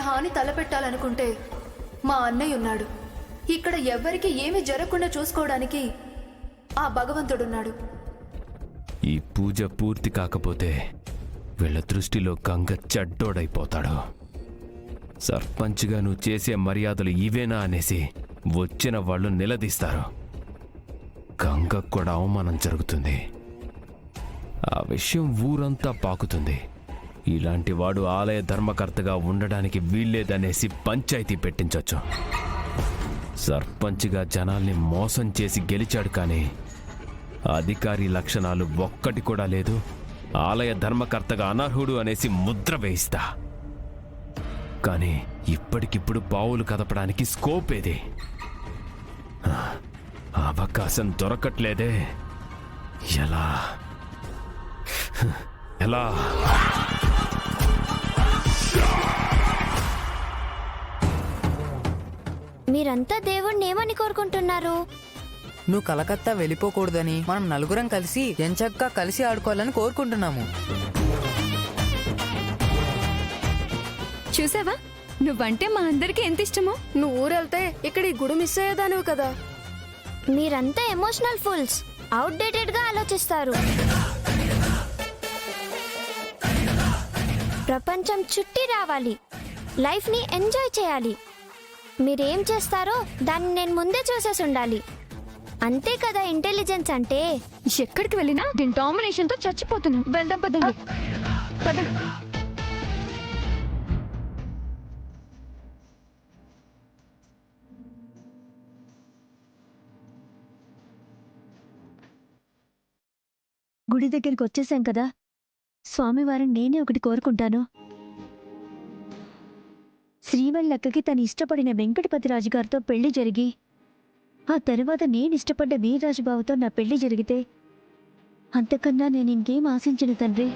హాని తలపెట్టాలనుకుంటే మా అన్నయ్య ఉన్నాడు. ఇక్కడ ఎవ్వరికి ఏమీ జరగకుండా చూసుకోవడానికి ఆ భగవంతుడున్నాడు. ఈ పూజ పూర్తి కాకపోతే వీళ్ళ దృష్టిలో గంగ చెడ్డోడైపోతాడు. సర్పంచ్గా నువ్వు చేసే మర్యాదలు ఇవేనా అనేసి వచ్చిన వాళ్ళు నిలదీస్తారు. గంగకు కూడా అవమానం జరుగుతుంది. ఆ విషయం ఊరంతా పాకుతుంది. ఇలాంటి వాడు ఆలయ ధర్మకర్తగా ఉండడానికి వీల్లేదనేసి పంచాయతీ పెట్టించొచ్చు. సర్పంచ్గా జనాల్ని మోసం చేసి గెలిచాడు, కానీ అధికారి లక్షణాలు ఒక్కటి కూడా లేదు. ఆలయ ధర్మకర్తగా అనర్హుడు అనేసి ముద్ర వేయిస్తా. కానీ ఇప్పటికిప్పుడు పావులు కదపడానికి స్కోప్ ఏది? అవకాశం దొరకట్లేదే. ఎలా ఎలా? మీరంతా దేవుణ్ణి ఏమని కోరుకుంటున్నారు? నువ్వు కలకత్తా వెళ్ళిపోకూడదని, మనం నలుగురం కలిసి ఎంచక్కా కలిసి ఆడుకోవాలని కోరుకుంటున్నాము. చూసావా, నువ్వంటే మా అందరికి ఎంత ఇష్టమో. నువ్వు ఊరెళ్తే ఇక్కడ ఈ గుడి మిస్ అయ్యేదానివి కదా. మీరంతా ఎమోషనల్ ఫుల్స్, అవుట్డేటెడ్ గా ఆలోచిస్తారు. ప్రపంచం చుట్టి రావాలి, లైఫ్ ని ఎంజాయ్ చేయాలి. మీరేం చేస్తారో దాన్ని నేను ముందే చూసేసి ఉండాలి. అంతే కదా ఇంటెలిజెన్స్ అంటే. ఎక్కడికి వెళ్ళినా దీని డామినేషన్ తో చచ్చిపోతున్నాం. వెళ్దాం పదండి. పద. గుడి దగ్గరికి వచ్చేసాం కదా, స్వామివారిని నేనే ఒకటి కోరుకుంటాను. శ్రీవల్లక్కకి తను ఇష్టపడిన వెంకటపతిరాజు గారితో పెళ్లి జరిగి, ఆ తర్వాత నేను ఇష్టపడ్డ వీర్రాజుబాబుతో నా పెళ్లి జరిగితే అంతకన్నా నేను ఇంకేం ఆశించను తండ్రి.